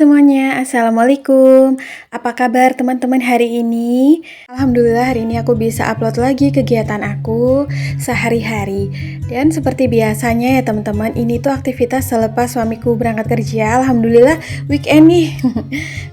Semuanya, Assalamualaikum. Apa kabar teman-teman hari ini? Alhamdulillah hari ini aku bisa upload lagi kegiatan aku sehari-hari. Dan seperti biasanya ya teman-teman, ini tuh aktivitas selepas suamiku berangkat kerja. Alhamdulillah weekend nih,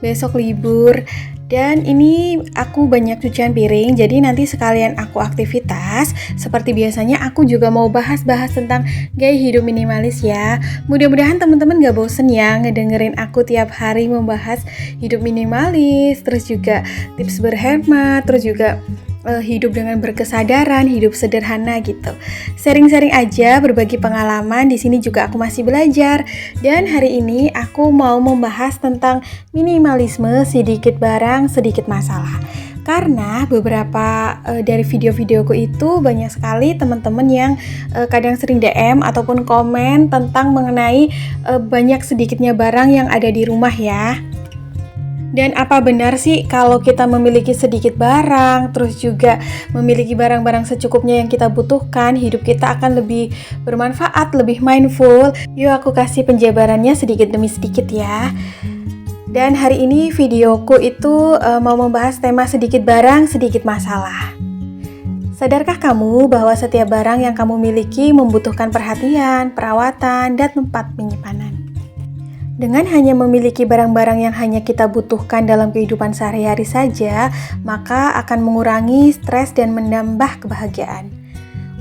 besok libur. Dan ini aku banyak cucian piring, jadi nanti sekalian aku aktivitas. Seperti biasanya aku juga mau bahas-bahas tentang gaya hidup minimalis ya. Mudah-mudahan teman-teman gak bosen ya ngedengerin aku tiap hari membahas hidup minimalis, terus juga tips berhemat, terus juga hidup dengan berkesadaran, hidup sederhana gitu. Sharing-sharing aja, berbagi pengalaman. Di sini juga aku masih belajar. Dan hari ini aku mau membahas tentang minimalisme, sedikit barang, sedikit masalah. Karena beberapa dari video-videoku itu banyak sekali teman-teman yang kadang sering DM ataupun komen tentang mengenai banyak sedikitnya barang yang ada di rumah ya. Dan apa benar sih kalau kita memiliki sedikit barang, terus juga memiliki barang-barang secukupnya yang kita butuhkan, hidup kita akan lebih bermanfaat, lebih mindful? Yuk aku kasih penjabarannya sedikit demi sedikit ya. Dan hari ini videoku itu mau membahas tema sedikit barang, sedikit masalah. Sadarkah kamu bahwa setiap barang yang kamu miliki membutuhkan perhatian, perawatan, dan tempat penyimpanan? Dengan hanya memiliki barang-barang yang hanya kita butuhkan dalam kehidupan sehari-hari saja, maka akan mengurangi stres dan menambah kebahagiaan.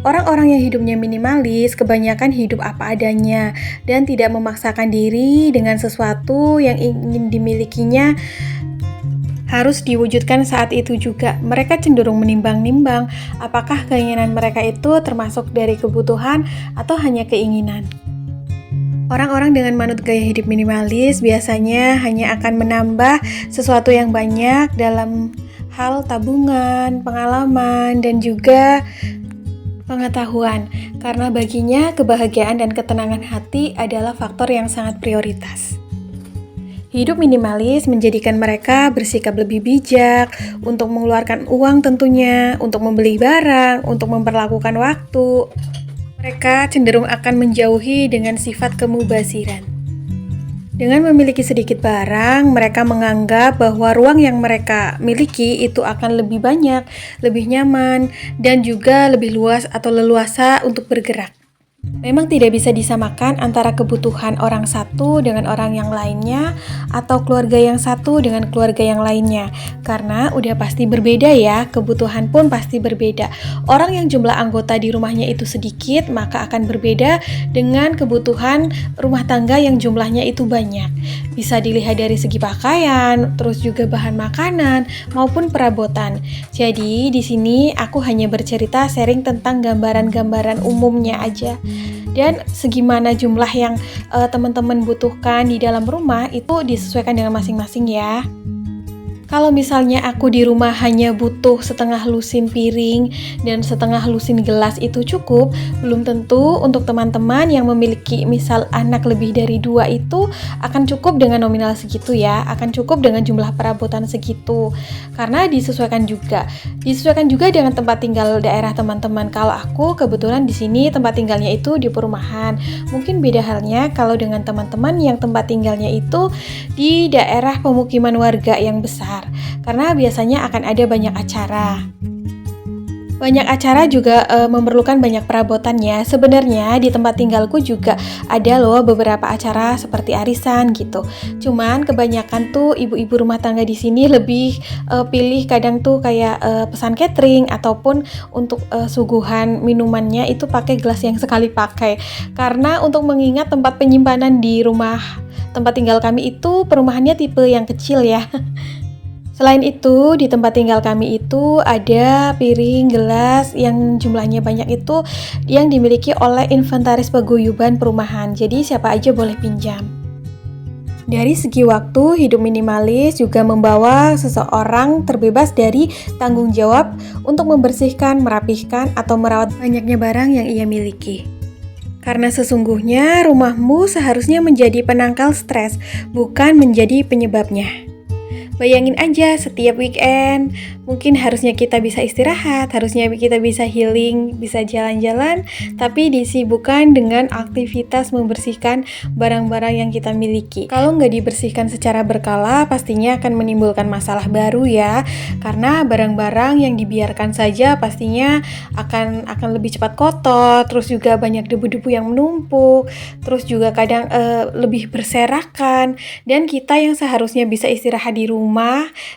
Orang-orang yang hidupnya minimalis kebanyakan hidup apa adanya dan tidak memaksakan diri dengan sesuatu yang ingin dimilikinya harus diwujudkan saat itu juga. Mereka cenderung menimbang-nimbang apakah keinginan mereka itu termasuk dari kebutuhan atau hanya keinginan. Orang-orang dengan manut gaya hidup minimalis biasanya hanya akan menambah sesuatu yang banyak dalam hal tabungan, pengalaman, dan juga pengetahuan. Karena baginya kebahagiaan dan ketenangan hati adalah faktor yang sangat prioritas. Hidup minimalis menjadikan mereka bersikap lebih bijak untuk mengeluarkan uang tentunya, untuk membeli barang, untuk memperlakukan waktu. Mereka cenderung akan menjauhi dengan sifat kemubasiran. Dengan memiliki sedikit barang, mereka menganggap bahwa ruang yang mereka miliki itu akan lebih banyak, lebih nyaman, dan juga lebih luas atau leluasa untuk bergerak. Memang tidak bisa disamakan antara kebutuhan orang satu dengan orang yang lainnya atau keluarga yang satu dengan keluarga yang lainnya, karena udah pasti berbeda ya, kebutuhan pun pasti berbeda. Orang yang jumlah anggota di rumahnya itu sedikit maka akan berbeda dengan kebutuhan rumah tangga yang jumlahnya itu banyak. Bisa dilihat dari segi pakaian, terus juga bahan makanan maupun perabotan. Jadi di sini aku hanya bercerita sharing tentang gambaran-gambaran umumnya aja. Dan segimana jumlah yang teman-teman butuhkan di dalam rumah itu disesuaikan dengan masing-masing ya. Kalau misalnya aku di rumah hanya butuh setengah lusin piring dan setengah lusin gelas itu cukup, belum tentu untuk teman-teman yang memiliki misal anak lebih dari 2 itu akan cukup dengan nominal segitu ya, akan cukup dengan jumlah perabotan segitu. Karena disesuaikan juga dengan tempat tinggal daerah teman-teman. Kalau aku kebetulan di sini tempat tinggalnya itu di perumahan. Mungkin beda halnya kalau dengan teman-teman yang tempat tinggalnya itu di daerah pemukiman warga yang besar. Karena biasanya akan ada banyak acara. Banyak acara juga memerlukan banyak perabotan ya. Sebenarnya di tempat tinggalku juga ada loh beberapa acara seperti arisan gitu. Cuman kebanyakan tuh ibu-ibu rumah tangga di sini lebih pilih kadang tuh kayak pesan catering ataupun untuk suguhan minumannya itu pakai gelas yang sekali pakai. Karena untuk mengingat tempat penyimpanan di rumah tempat tinggal kami itu perumahannya tipe yang kecil ya. Selain itu, di tempat tinggal kami itu ada piring, gelas yang jumlahnya banyak itu yang dimiliki oleh inventaris paguyuban perumahan. Jadi siapa aja boleh pinjam. Dari segi waktu, hidup minimalis juga membawa seseorang terbebas dari tanggung jawab untuk membersihkan, merapihkan, atau merawat banyaknya barang yang ia miliki. Karena sesungguhnya rumahmu seharusnya menjadi penangkal stres, bukan menjadi penyebabnya. Bayangin aja setiap weekend, mungkin harusnya kita bisa istirahat, harusnya kita bisa healing, bisa jalan-jalan, tapi disibukkan dengan aktivitas membersihkan barang-barang yang kita miliki. Kalau nggak dibersihkan secara berkala, pastinya akan menimbulkan masalah baru ya, karena barang-barang yang dibiarkan saja pastinya akan lebih cepat kotor, terus juga banyak debu-debu yang menumpuk, terus juga kadang lebih berserakan, dan kita yang seharusnya bisa istirahat di rumah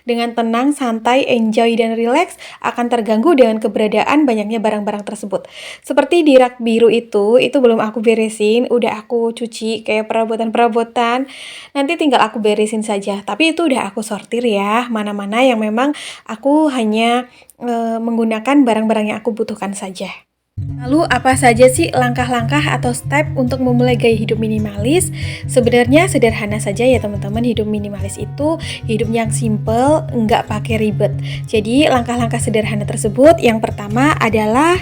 dengan tenang, santai, enjoy, dan relax akan terganggu dengan keberadaan banyaknya barang-barang tersebut. Seperti di rak biru itu belum aku beresin, udah aku cuci kayak perabotan-perabotan, nanti tinggal aku beresin saja. Tapi itu udah aku sortir ya, mana-mana yang memang aku hanya menggunakan barang-barang yang aku butuhkan saja. Lalu apa saja sih langkah-langkah atau step untuk memulai gaya hidup minimalis? Sebenarnya sederhana saja ya teman-teman. Hidup minimalis itu hidup yang simple, nggak pakai ribet. Jadi langkah-langkah sederhana tersebut yang pertama adalah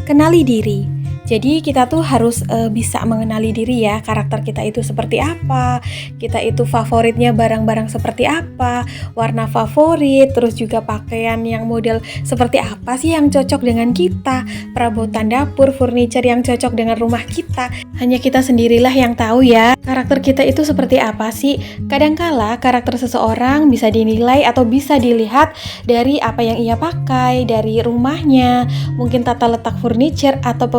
kenali diri. Jadi kita tuh harus bisa mengenali diri ya, karakter kita itu seperti apa, kita itu favoritnya barang-barang seperti apa, warna favorit, terus juga pakaian yang model seperti apa sih yang cocok dengan kita, perabotan dapur, furniture yang cocok dengan rumah kita. Hanya kita sendirilah yang tahu ya, karakter kita itu seperti apa sih. Kadangkala karakter seseorang bisa dinilai atau bisa dilihat dari apa yang ia pakai, dari rumahnya, mungkin tata letak furniture atau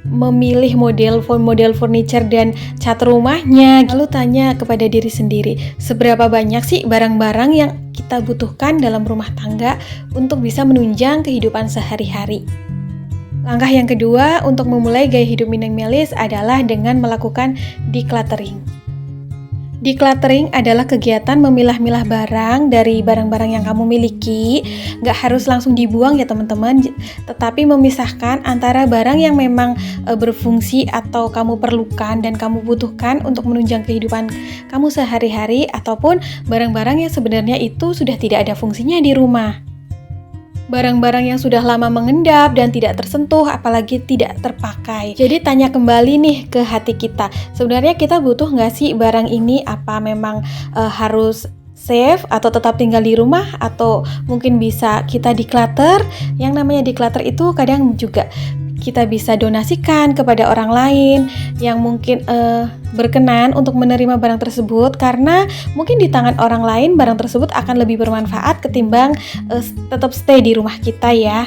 memilih model furniture dan cat rumahnya. Lalu tanya kepada diri sendiri, seberapa banyak sih barang-barang yang kita butuhkan dalam rumah tangga untuk bisa menunjang kehidupan sehari-hari. Langkah yang kedua untuk memulai gaya hidup minimalis adalah dengan melakukan decluttering. Decluttering adalah kegiatan memilah-milah barang dari barang-barang yang kamu miliki. Nggak harus langsung dibuang ya teman-teman, tetapi memisahkan antara barang yang memang berfungsi atau kamu perlukan dan kamu butuhkan untuk menunjang kehidupan kamu sehari-hari, ataupun barang-barang yang sebenarnya itu sudah tidak ada fungsinya di rumah. Barang-barang yang sudah lama mengendap dan tidak tersentuh, apalagi tidak terpakai. Jadi tanya kembali nih ke hati kita, sebenarnya kita butuh nggak sih barang ini? Apa memang harus save atau tetap tinggal di rumah, atau mungkin bisa kita declutter? Yang namanya declutter itu kadang juga kita bisa donasikan kepada orang lain yang mungkin berkenan untuk menerima barang tersebut, karena mungkin di tangan orang lain barang tersebut akan lebih bermanfaat ketimbang tetap stay di rumah kita ya.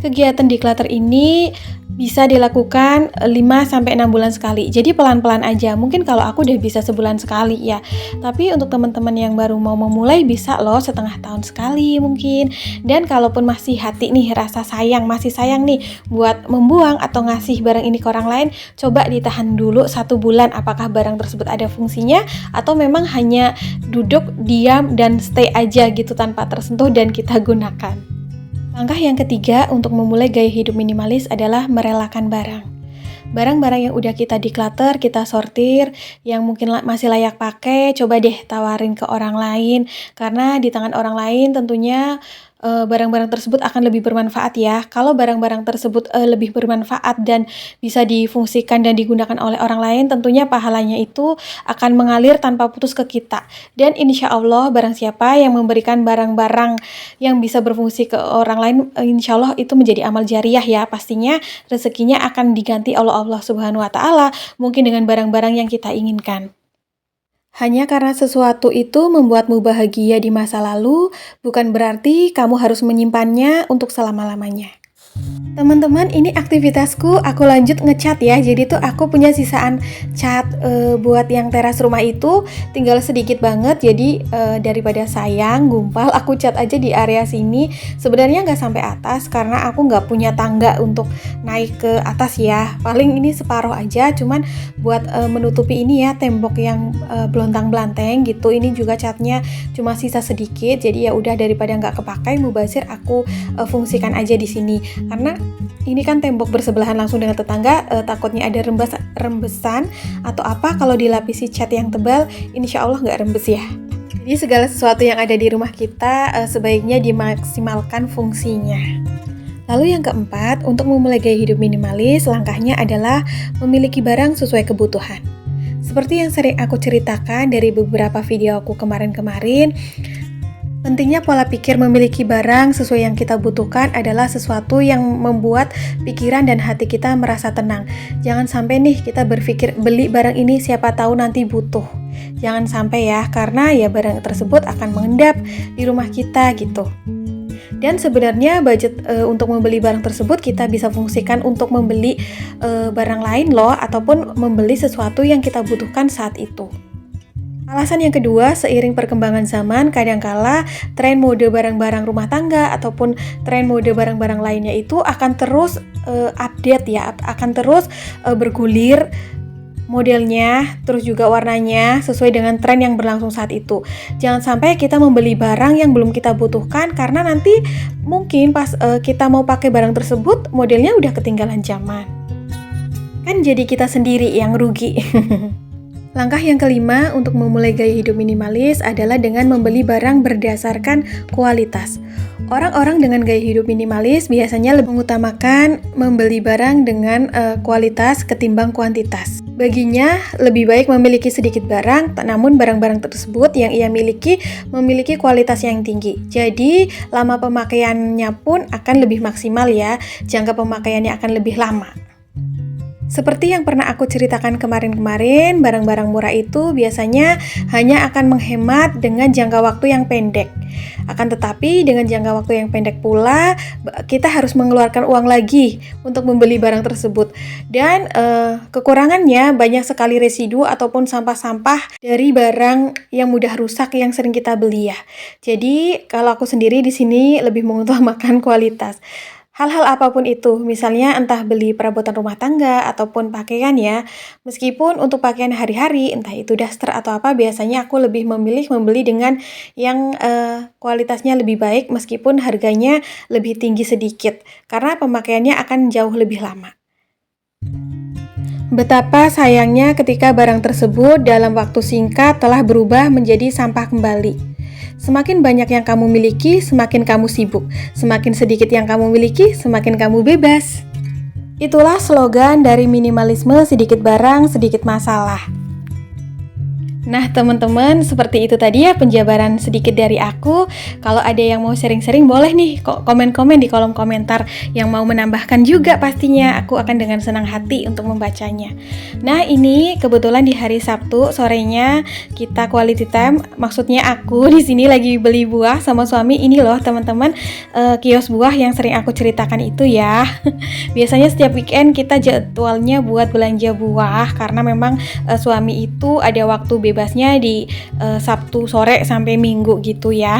Kegiatan declutter ini bisa dilakukan 5-6 bulan sekali. Jadi pelan-pelan aja. Mungkin kalau aku udah bisa sebulan sekali ya. Tapi untuk teman-teman yang baru mau memulai bisa loh setengah tahun sekali mungkin. Dan kalaupun masih hati nih rasa sayang, masih sayang nih buat membuang atau ngasih barang ini ke orang lain, coba ditahan dulu 1 bulan apakah barang tersebut ada fungsinya atau memang hanya duduk, diam, dan stay aja gitu tanpa tersentuh dan kita gunakan. Langkah yang ketiga untuk memulai gaya hidup minimalis adalah merelakan barang. Barang-barang yang udah kita declutter, kita sortir, yang mungkin masih layak pakai, coba deh tawarin ke orang lain. Karena di tangan orang lain tentunya barang-barang tersebut akan lebih bermanfaat ya. Kalau barang-barang tersebut lebih bermanfaat dan bisa difungsikan dan digunakan oleh orang lain, tentunya pahalanya itu akan mengalir tanpa putus ke kita. Dan insya Allah barang siapa yang memberikan barang-barang yang bisa berfungsi ke orang lain, insya Allah itu menjadi amal jariah ya. Pastinya rezekinya akan diganti oleh Allah Subhanahu wa Ta'ala, mungkin dengan barang-barang yang kita inginkan. Hanya karena sesuatu itu membuatmu bahagia di masa lalu, bukan berarti kamu harus menyimpannya untuk selama-lamanya. Teman-teman, ini aktivitasku, aku lanjut ngecat ya. Jadi tuh aku punya sisaan cat buat yang teras rumah itu, tinggal sedikit banget. Jadi daripada sayang gumpal, aku cat aja di area sini. Sebenarnya nggak sampai atas karena aku nggak punya tangga untuk naik ke atas ya. Paling ini separuh aja, cuman buat menutupi ini ya tembok yang belontang-belanteng gitu. Ini juga catnya cuma sisa sedikit. Jadi ya udah, daripada nggak kepakai mubazir, aku fungsikan aja di sini. Karena ini kan tembok bersebelahan langsung dengan tetangga, takutnya ada rembesan atau apa. Kalau dilapisi cat yang tebal, insya Allah nggak rembes ya. Jadi segala sesuatu yang ada di rumah kita sebaiknya dimaksimalkan fungsinya. Lalu yang keempat, untuk memulai gaya hidup minimalis, langkahnya adalah memiliki barang sesuai kebutuhan. Seperti yang sering aku ceritakan dari beberapa video aku kemarin-kemarin, Pentingnya pola pikir memiliki barang sesuai yang kita butuhkan adalah sesuatu yang membuat pikiran dan hati kita merasa tenang. Jangan sampai nih kita berpikir beli barang ini siapa tahu nanti butuh. Jangan sampai ya, karena ya barang tersebut akan mengendap di rumah kita gitu. Dan sebenarnya budget untuk membeli barang tersebut kita bisa fungsikan untuk membeli barang lain loh, ataupun membeli sesuatu yang kita butuhkan saat itu. Alasan yang kedua, seiring perkembangan zaman, kadangkala tren mode barang-barang rumah tangga ataupun tren mode barang-barang lainnya itu akan terus update ya, akan terus bergulir modelnya, terus juga warnanya sesuai dengan tren yang berlangsung saat itu. Jangan sampai kita membeli barang yang belum kita butuhkan karena nanti mungkin pas kita mau pakai barang tersebut modelnya udah ketinggalan zaman. Kan jadi kita sendiri yang rugi. Langkah yang kelima untuk memulai gaya hidup minimalis adalah dengan membeli barang berdasarkan kualitas. Orang-orang dengan gaya hidup minimalis biasanya lebih mengutamakan membeli barang dengan kualitas ketimbang kuantitas. Baginya, lebih baik memiliki sedikit barang, namun barang-barang tersebut yang ia miliki memiliki kualitas yang tinggi. Jadi, lama pemakaiannya pun akan lebih maksimal ya, jangka pemakaiannya akan lebih lama. Seperti yang pernah aku ceritakan kemarin-kemarin, barang-barang murah itu biasanya hanya akan menghemat dengan jangka waktu yang pendek. Akan tetapi dengan jangka waktu yang pendek pula, kita harus mengeluarkan uang lagi untuk membeli barang tersebut. Dan kekurangannya banyak sekali residu ataupun sampah-sampah dari barang yang mudah rusak yang sering kita beli ya. Jadi kalau aku sendiri di sini lebih mengutamakan kualitas. Hal-hal apapun itu, misalnya entah beli perabotan rumah tangga ataupun pakaian ya, meskipun untuk pakaian hari-hari, entah itu daster atau apa, biasanya aku lebih memilih membeli dengan yang kualitasnya lebih baik meskipun harganya lebih tinggi sedikit, karena pemakaiannya akan jauh lebih lama. Betapa sayangnya ketika barang tersebut dalam waktu singkat telah berubah menjadi sampah kembali. Semakin banyak yang kamu miliki, semakin kamu sibuk. Semakin sedikit yang kamu miliki, semakin kamu bebas. Itulah slogan dari minimalisme, sedikit barang, sedikit masalah. Nah teman-teman, seperti itu tadi ya penjabaran sedikit dari aku. Kalau ada yang mau sharing-sharing boleh nih komen-komen di kolom komentar. Yang mau menambahkan juga pastinya, aku akan dengan senang hati untuk membacanya. Nah ini kebetulan di hari Sabtu sorenya kita quality time. Maksudnya aku di sini lagi beli buah sama suami. Ini loh teman-teman, kios buah yang sering aku ceritakan itu ya. Biasanya setiap weekend kita jadwalnya buat belanja buah, karena memang suami itu ada waktu bebasnya di Sabtu sore sampai Minggu gitu ya.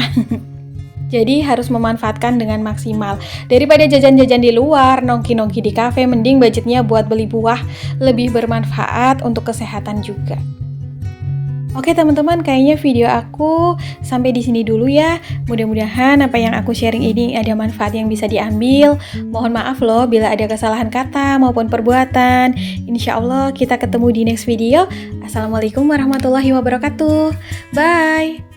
Jadi harus memanfaatkan dengan maksimal. Daripada jajan-jajan di luar, nongki-nongki di kafe, mending budgetnya buat beli buah, lebih bermanfaat untuk kesehatan juga. Oke teman-teman, kayaknya video aku sampai di sini dulu ya. Mudah-mudahan apa yang aku sharing ini ada manfaat yang bisa diambil. Mohon maaf loh bila ada kesalahan kata maupun perbuatan. Insya Allah kita ketemu di next video. Assalamualaikum warahmatullahi wabarakatuh. Bye.